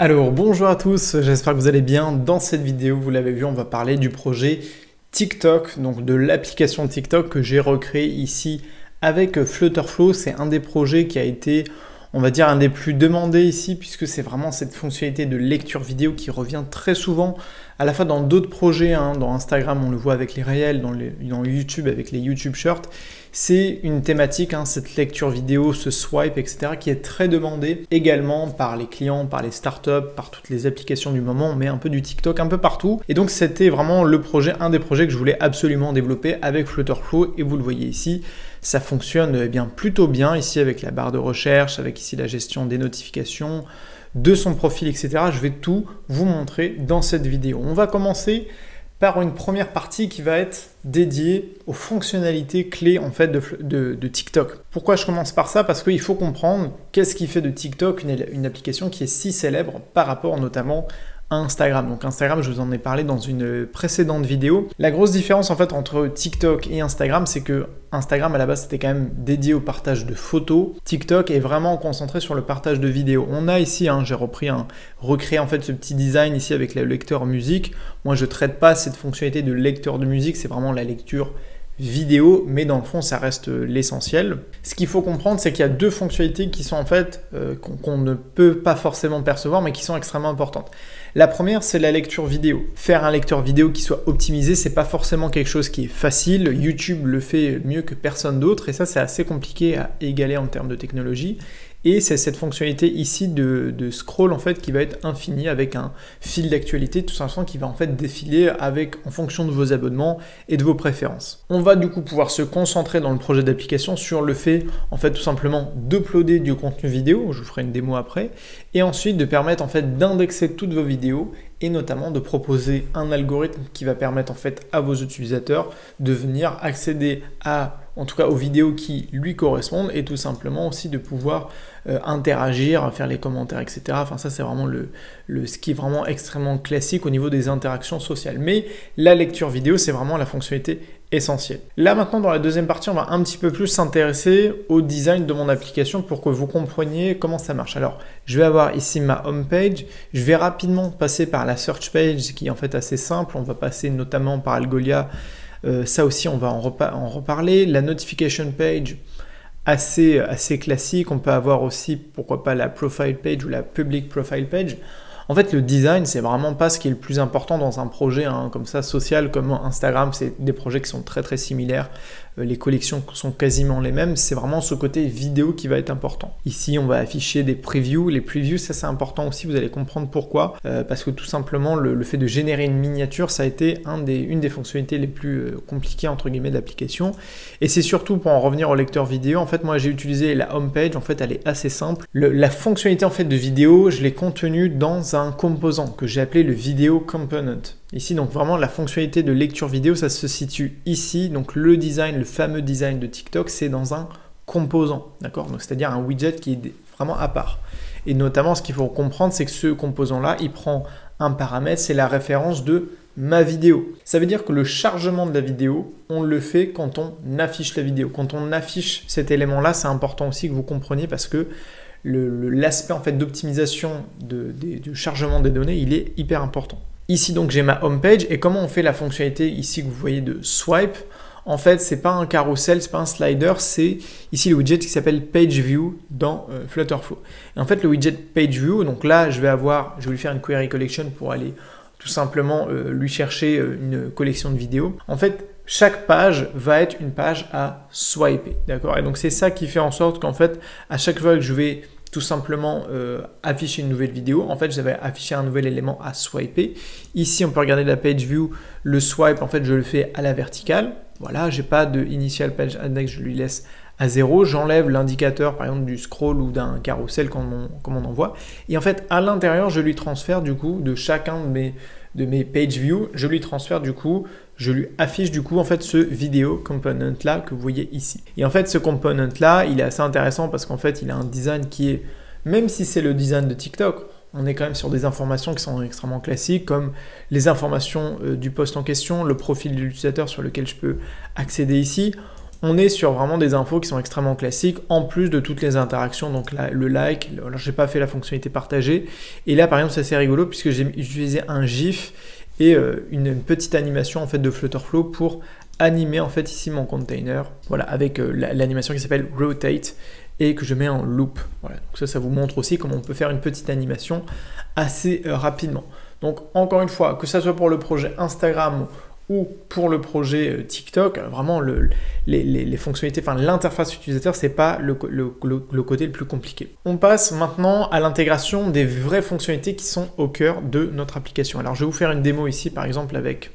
Alors bonjour à tous, j'espère que vous allez bien. Dans cette vidéo, vous l'avez vu, on va parler du projet TikTok, donc de l'application TikTok que j'ai recréé ici avec Flutterflow. C'est un des projets qui a été, on va dire, un des plus demandés ici puisque c'est vraiment cette fonctionnalité de lecture vidéo qui revient très souvent à la fois dans d'autres projets, dans Instagram on le voit avec les réels, dans YouTube avec les YouTube Shorts. C'est une thématique, cette lecture vidéo, ce swipe, etc. qui est très demandé également par les clients, par les startups, par toutes les applications du moment. On met un peu du TikTok un peu partout. Et donc c'était vraiment le projet, un des projets que je voulais absolument développer avec Flutterflow. Et vous le voyez ici, ça fonctionne plutôt bien ici avec la barre de recherche, avec ici la gestion des notifications, de son profil, etc. Je vais tout vous montrer dans cette vidéo. On va commencer par une première partie qui va être dédiée aux fonctionnalités clés en fait de TikTok. Pourquoi je commence par ça? Parce qu'il faut comprendre qu'est-ce qui fait de TikTok une application qui est si célèbre par rapport notamment à Instagram. Donc Instagram, je vous en ai parlé dans une précédente vidéo. La grosse différence en fait entre TikTok et Instagram, c'est que Instagram à la base c'était quand même dédié au partage de photos. TikTok est vraiment concentré sur le partage de vidéos. On a ici, j'ai recréé en fait ce petit design ici avec le lecteur musique. Moi je traite pas cette fonctionnalité de lecteur de musique, c'est vraiment la lecture vidéo, mais dans le fond ça reste l'essentiel. Ce qu'il faut comprendre, c'est qu'il y a deux fonctionnalités qui sont en fait qu'on ne peut pas forcément percevoir, mais qui sont extrêmement importantes. La première, c'est la lecture vidéo. Faire un lecteur vidéo qui soit optimisé, c'est pas forcément quelque chose qui est facile. YouTube le fait mieux que personne d'autre, et ça c'est assez compliqué à égaler en termes de technologie. Et c'est cette fonctionnalité ici de scroll en fait qui va être infinie avec un fil d'actualité tout simplement qui va en fait défiler en fonction de vos abonnements et de vos préférences. On va du coup pouvoir se concentrer dans le projet d'application sur le fait en fait tout simplement d'uploader du contenu vidéo, je vous ferai une démo après, et ensuite de permettre en fait d'indexer toutes vos vidéos et notamment de proposer un algorithme qui va permettre en fait à vos utilisateurs de venir accéder en tout cas aux vidéos qui lui correspondent et tout simplement aussi de pouvoir interagir, faire les commentaires, etc. Enfin ça c'est vraiment ce qui est vraiment extrêmement classique au niveau des interactions sociales. Mais la lecture vidéo c'est vraiment la fonctionnalité essentielle. Là maintenant dans la deuxième partie on va un petit peu plus s'intéresser au design de mon application pour que vous compreniez comment ça marche. Alors je vais avoir ici ma home page, je vais rapidement passer par la search page qui est en fait assez simple, on va passer notamment par Algolia, ça aussi on va en reparler, la notification page assez classique, on peut avoir aussi pourquoi pas la profile page ou la public profile page. En fait, le design, c'est vraiment pas ce qui est le plus important dans un projet comme ça social comme Instagram. C'est des projets qui sont très très similaires. Les collections sont quasiment les mêmes. C'est vraiment ce côté vidéo qui va être important. Ici, on va afficher des previews. Les previews, ça c'est important aussi. Vous allez comprendre pourquoi. Parce que tout simplement, le fait de générer une miniature, ça a été une des fonctionnalités les plus compliquées entre guillemets de l'application. Et c'est surtout pour en revenir au lecteur vidéo. En fait, moi, j'ai utilisé la home page. En fait, elle est assez simple. La fonctionnalité en fait de vidéo, je l'ai contenue dans un composant que j'ai appelé le Video Component. Ici, donc vraiment la fonctionnalité de lecture vidéo, ça se situe ici. Donc le design, le fameux design de TikTok, c'est dans un composant, d'accord? Donc c'est-à-dire un widget qui est vraiment à part. Et notamment, ce qu'il faut comprendre, c'est que ce composant-là, il prend un paramètre, c'est la référence de ma vidéo. Ça veut dire que le chargement de la vidéo, on le fait quand on affiche la vidéo. Quand on affiche cet élément-là, c'est important aussi que vous compreniez parce que l'aspect en fait d'optimisation du chargement des données, il est hyper important. Ici donc j'ai ma home page et comment on fait la fonctionnalité ici que vous voyez de swipe. En fait c'est pas un carrousel, c'est pas un slider, c'est ici le widget qui s'appelle Page View dans Flutterflow. Et en fait le widget Page View, donc là je vais lui faire une query collection pour aller tout simplement lui chercher une collection de vidéos. En fait chaque page va être une page à swiper, d'accord? Et donc c'est ça qui fait en sorte qu'en fait à chaque fois que je vais tout simplement afficher une nouvelle vidéo, en fait j'avais affiché un nouvel élément à swiper. Ici on peut regarder la page view, le swipe en fait je le fais à la verticale, voilà, j'ai pas de initial page index, je lui laisse à 0, j'enlève l'indicateur par exemple du scroll ou d'un carrousel comme on en voit, et en fait à l'intérieur je lui transfère du coup de chacun de mes page view, je lui affiche du coup en fait ce vidéo component là que vous voyez ici. Et en fait ce component là, il est assez intéressant parce qu'en fait il a un design qui est, même si c'est le design de TikTok, on est quand même sur des informations qui sont extrêmement classiques comme les informations du post en question, le profil de l'utilisateur sur lequel je peux accéder ici. On est sur vraiment des infos qui sont extrêmement classiques, en plus de toutes les interactions, donc là, le like, alors j'ai pas fait la fonctionnalité partagée, et là par exemple c'est assez rigolo puisque j'ai utilisé un GIF et une petite animation en fait de Flutterflow pour animer en fait ici mon container, voilà, avec l'animation qui s'appelle Rotate et que je mets en loop. Voilà, donc ça vous montre aussi comment on peut faire une petite animation assez rapidement. Donc encore une fois, que ça soit pour le projet Instagram ou pour le projet TikTok, vraiment les fonctionnalités, enfin l'interface utilisateur, c'est pas le côté le plus compliqué. On passe maintenant à l'intégration des vraies fonctionnalités qui sont au cœur de notre application. Alors je vais vous faire une démo ici par exemple avec...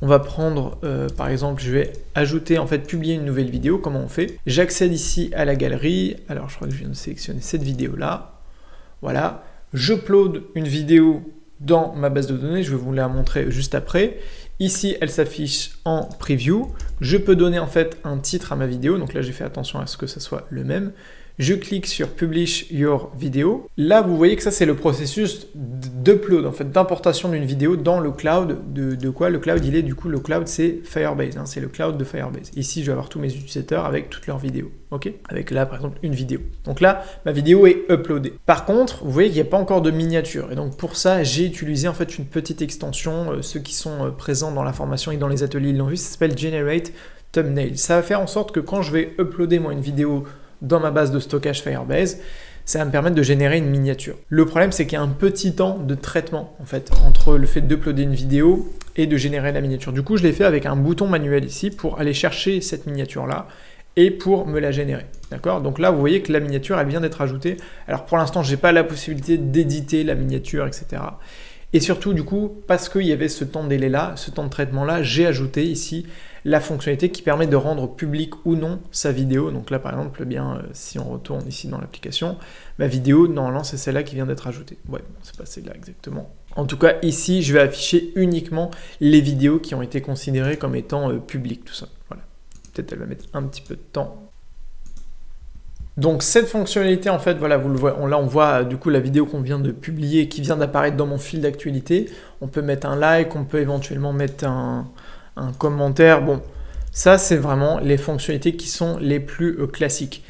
On va prendre, par exemple, je vais ajouter, en fait, publier une nouvelle vidéo, comment on fait. J'accède ici à la galerie, alors je crois que je viens de sélectionner cette vidéo-là, voilà. J'upload une vidéo dans ma base de données, je vais vous la montrer juste après. Ici, elle s'affiche en preview. Je peux donner, en fait, un titre à ma vidéo, donc là, j'ai fait attention à ce que ça soit le même. Je clique sur Publish Your Video. Là, vous voyez que ça, c'est le processus d'upload, en fait, d'importation d'une vidéo dans le cloud. De quoi le cloud, il est, du coup, le cloud, c'est Firebase, hein, c'est le cloud de Firebase. Ici, je vais avoir tous mes utilisateurs avec toutes leurs vidéos, ok? Avec là, par exemple, une vidéo. Donc là, ma vidéo est uploadée. Par contre, vous voyez qu'il n'y a pas encore de miniature. Et donc, pour ça, j'ai utilisé, en fait, une petite extension. Ceux qui sont présents dans la formation et dans les ateliers, ils l'ont vu, ça s'appelle Generate Thumbnail. Ça va faire en sorte que quand je vais uploader, moi, une vidéo dans ma base de stockage Firebase, ça va me permettre de générer une miniature. Le problème, c'est qu'il y a un petit temps de traitement, en fait, entre le fait d'uploader une vidéo et de générer la miniature. Du coup, je l'ai fait avec un bouton manuel ici pour aller chercher cette miniature-là et pour me la générer. D'accord? Donc là, vous voyez que la miniature, elle vient d'être ajoutée. Alors pour l'instant, je n'ai pas la possibilité d'éditer la miniature, etc. Et surtout, du coup, parce qu'il y avait ce temps de délai-là, ce temps de traitement-là, j'ai ajouté ici la fonctionnalité qui permet de rendre public ou non sa vidéo. Donc là, par exemple, eh bien, si on retourne ici dans l'application, ma vidéo, normalement, c'est celle-là qui vient d'être ajoutée. Ouais, bon, c'est pas celle-là exactement. En tout cas, ici, je vais afficher uniquement les vidéos qui ont été considérées comme étant publiques, tout ça. Voilà. Peut-être elle va mettre un petit peu de temps. Donc cette fonctionnalité, en fait, voilà, vous le voyez, là on voit du coup la vidéo qu'on vient de publier, qui vient d'apparaître dans mon fil d'actualité. On peut mettre un like, on peut éventuellement mettre un commentaire. Bon, ça c'est vraiment les fonctionnalités qui sont les plus classiques.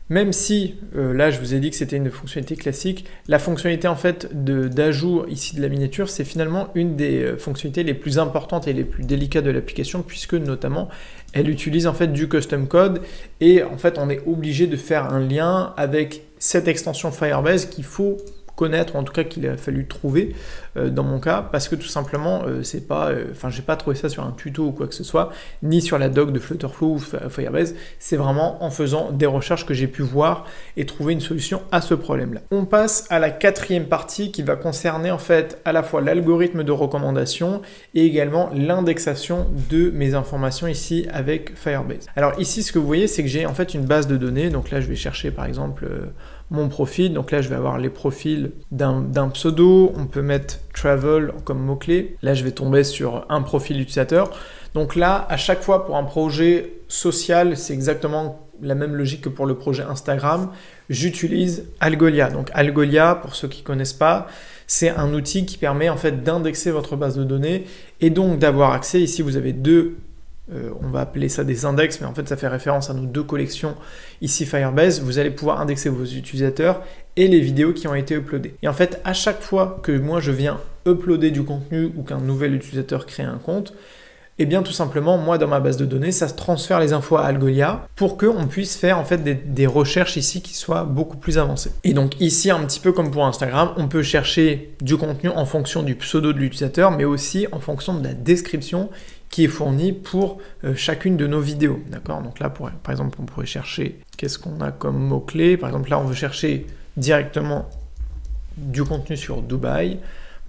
Même si, là je vous ai dit que c'était une fonctionnalité classique, la fonctionnalité en fait d'ajout ici de la miniature, c'est finalement une des fonctionnalités les plus importantes et les plus délicates de l'application, puisque notamment elle utilise en fait du custom code et en fait on est obligé de faire un lien avec cette extension Firebase qu'il faut connaître, ou en tout cas qu'il a fallu trouver dans mon cas, parce que tout simplement c'est pas, j'ai pas trouvé ça sur un tuto ou quoi que ce soit, ni sur la doc de Flutterflow ou Firebase, c'est vraiment en faisant des recherches que j'ai pu voir et trouver une solution à ce problème-là. On passe à la quatrième partie qui va concerner en fait à la fois l'algorithme de recommandation et également l'indexation de mes informations ici avec Firebase. Alors ici ce que vous voyez c'est que j'ai en fait une base de données, donc là je vais chercher par exemple mon profil, donc là je vais avoir les profils d'un pseudo, on peut mettre travel comme mot-clé, là je vais tomber sur un profil utilisateur, donc là à chaque fois pour un projet social, c'est exactement la même logique que pour le projet Instagram, j'utilise Algolia. Donc Algolia, pour ceux qui ne connaissent pas, c'est un outil qui permet en fait d'indexer votre base de données et donc d'avoir accès, ici vous avez deux on va appeler ça des index, mais en fait ça fait référence à nos deux collections ici Firebase. Vous allez pouvoir indexer vos utilisateurs et les vidéos qui ont été uploadées. Et en fait, à chaque fois que moi je viens uploader du contenu ou qu'un nouvel utilisateur crée un compte, et bien tout simplement, moi dans ma base de données, ça se transfère les infos à Algolia pour qu'on puisse faire en fait des recherches ici qui soient beaucoup plus avancées. Et donc ici, un petit peu comme pour Instagram, on peut chercher du contenu en fonction du pseudo de l'utilisateur, mais aussi en fonction de la description qui est fournie pour chacune de nos vidéos. D'accord? Donc là, par exemple, on pourrait chercher qu'est-ce qu'on a comme mot-clé. Par exemple, là, on veut chercher directement du contenu sur Dubaï.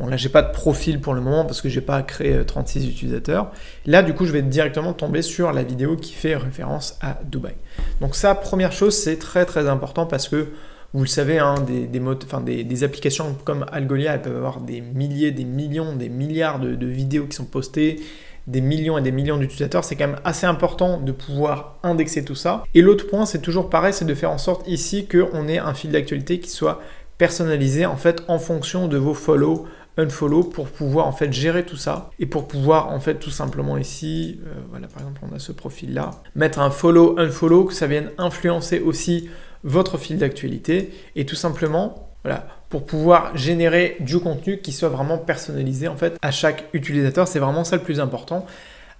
Bon, là, j'ai pas de profil pour le moment parce que j'ai pas créé 36 utilisateurs. Là, du coup, je vais directement tomber sur la vidéo qui fait référence à Dubaï. Donc ça, première chose, c'est très très important parce que vous le savez, hein, des applications comme Algolia, elles peuvent avoir des milliers, des millions, des milliards de vidéos qui sont postées, des millions et des millions d'utilisateurs, c'est quand même assez important de pouvoir indexer tout ça. Et l'autre point, c'est toujours pareil, c'est de faire en sorte ici qu'on ait un fil d'actualité qui soit personnalisé en fait en fonction de vos follow unfollow pour pouvoir en fait gérer tout ça et pour pouvoir en fait tout simplement ici, voilà par exemple on a ce profil là, mettre un follow, unfollow, que ça vienne influencer aussi votre fil d'actualité et tout simplement voilà, pour pouvoir générer du contenu qui soit vraiment personnalisé en fait à chaque utilisateur. C'est vraiment ça le plus important.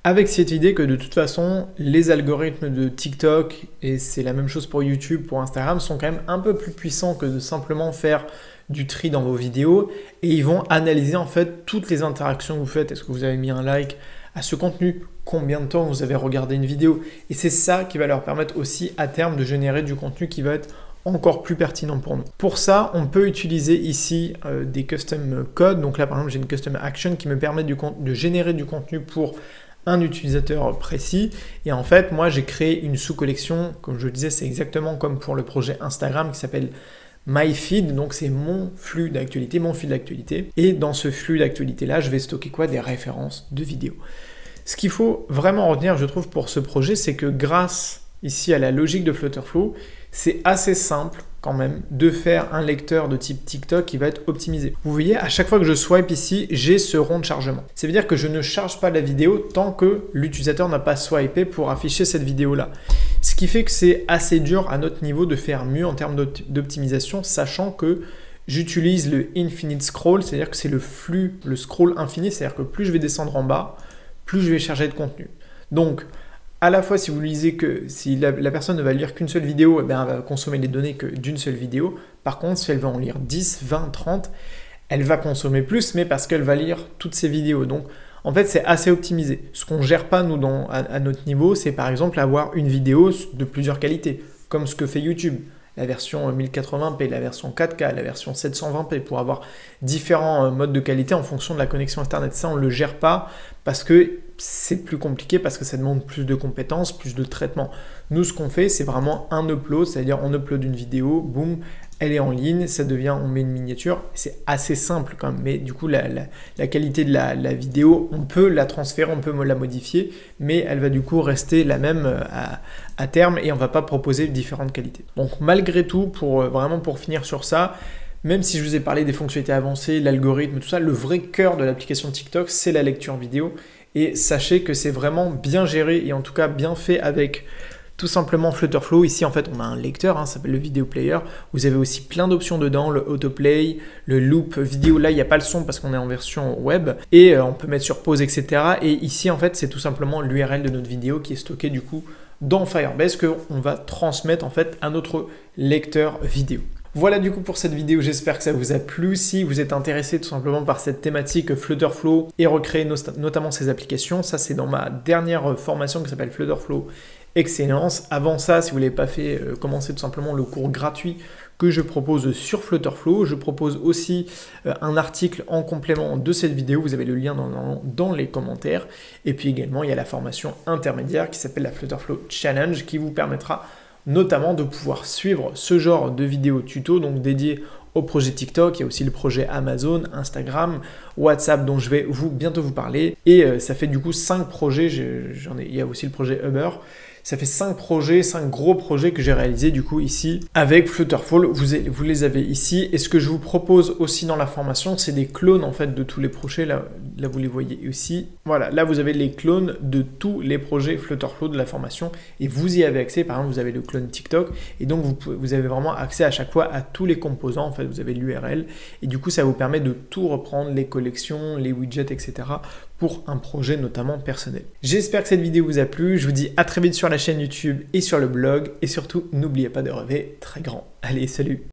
Avec cette idée que de toute façon, les algorithmes de TikTok, et c'est la même chose pour YouTube, pour Instagram, sont quand même un peu plus puissants que de simplement faire du tri dans vos vidéos. Et ils vont analyser en fait toutes les interactions que vous faites. Est-ce que vous avez mis un like à ce contenu? Combien de temps vous avez regardé une vidéo? Et c'est ça qui va leur permettre aussi à terme de générer du contenu qui va être encore plus pertinent pour nous. Pour ça, on peut utiliser ici des custom codes. Donc là, par exemple, j'ai une custom action qui me permet de générer du contenu pour un utilisateur précis. Et en fait, moi, j'ai créé une sous-collection. Comme je le disais, c'est exactement comme pour le projet Instagram qui s'appelle My Feed. Donc, c'est mon flux d'actualité, mon fil d'actualité. Et dans ce flux d'actualité-là, je vais stocker quoi? Des références de vidéos. Ce qu'il faut vraiment retenir, je trouve, pour ce projet, c'est que grâce ici à la logique de Flutterflow, c'est assez simple quand même de faire un lecteur de type TikTok qui va être optimisé. Vous voyez, à chaque fois que je swipe ici, j'ai ce rond de chargement. Ça veut dire que je ne charge pas la vidéo tant que l'utilisateur n'a pas swipé pour afficher cette vidéo-là. Ce qui fait que c'est assez dur à notre niveau de faire mieux en termes d'optimisation, sachant que j'utilise le infinite scroll, c'est-à-dire que c'est le flux, le scroll infini, c'est-à-dire que plus je vais descendre en bas, plus je vais charger de contenu. Donc, à la fois, si vous lisez que si la personne ne va lire qu'une seule vidéo, eh bien, elle va consommer les données que d'une seule vidéo. Par contre, si elle va en lire 10, 20, 30, elle va consommer plus, mais parce qu'elle va lire toutes ces vidéos. Donc, en fait, c'est assez optimisé. Ce qu'on ne gère pas, nous, à notre niveau, c'est par exemple avoir une vidéo de plusieurs qualités, comme ce que fait YouTube. La version 1080p, la version 4K, la version 720p, pour avoir différents modes de qualité en fonction de la connexion Internet. Ça, on ne le gère pas parce que c'est plus compliqué, parce que ça demande plus de compétences, plus de traitement. Nous, ce qu'on fait, c'est vraiment un upload, c'est-à-dire on upload une vidéo, boum, elle est en ligne, ça devient, on met une miniature, c'est assez simple quand même, mais du coup, la qualité de la vidéo, on peut la transférer, on peut la modifier, mais elle va du coup rester la même à terme et on ne va pas proposer différentes qualités. Donc malgré tout, vraiment pour finir sur ça, même si je vous ai parlé des fonctionnalités avancées, l'algorithme, tout ça, le vrai cœur de l'application TikTok, c'est la lecture vidéo. Et sachez que c'est vraiment bien géré et en tout cas bien fait avec tout simplement Flutterflow. Ici, en fait, on a un lecteur, ça s'appelle le Video Player. Vous avez aussi plein d'options dedans, le autoplay, le loop vidéo. Là, il n'y a pas le son parce qu'on est en version web. Et on peut mettre sur pause, etc. Et ici, en fait, c'est tout simplement l'URL de notre vidéo qui est stockée du coup dans Firebase qu'on va transmettre en fait à notre lecteur vidéo. Voilà du coup pour cette vidéo, j'espère que ça vous a plu. Si vous êtes intéressé tout simplement par cette thématique Flutterflow et recréer notamment ces applications, ça c'est dans ma dernière formation qui s'appelle Flutterflow Excellence. Avant ça, si vous ne l'avez pas fait, commencez tout simplement le cours gratuit que je propose sur Flutterflow. Je propose aussi un article en complément de cette vidéo, vous avez le lien dans les commentaires. Et puis également, il y a la formation intermédiaire qui s'appelle la Flutterflow Challenge qui vous permettra notamment de pouvoir suivre ce genre de vidéos tuto, donc dédiées au projet TikTok. Il y a aussi le projet Amazon, Instagram, WhatsApp dont je vais bientôt vous parler. Et ça fait du coup 5 projets, il y a aussi le projet Uber. Ça fait 5 projets, 5 gros projets que j'ai réalisés du coup ici avec Flutterflow. Vous les avez ici. Et ce que je vous propose aussi dans la formation, c'est des clones en fait de tous les projets. Là vous les voyez aussi. Voilà, là vous avez les clones de tous les projets Flutterflow de la formation et vous y avez accès. Par exemple, vous avez le clone TikTok et donc vous avez vraiment accès à chaque fois à tous les composants. En fait, vous avez l'URL et du coup, ça vous permet de tout reprendre, les collections, les widgets, etc. pour un projet notamment personnel. J'espère que cette vidéo vous a plu. Je vous dis à très vite sur la chaîne YouTube et sur le blog et surtout, n'oubliez pas de rêver très grand. Allez, salut!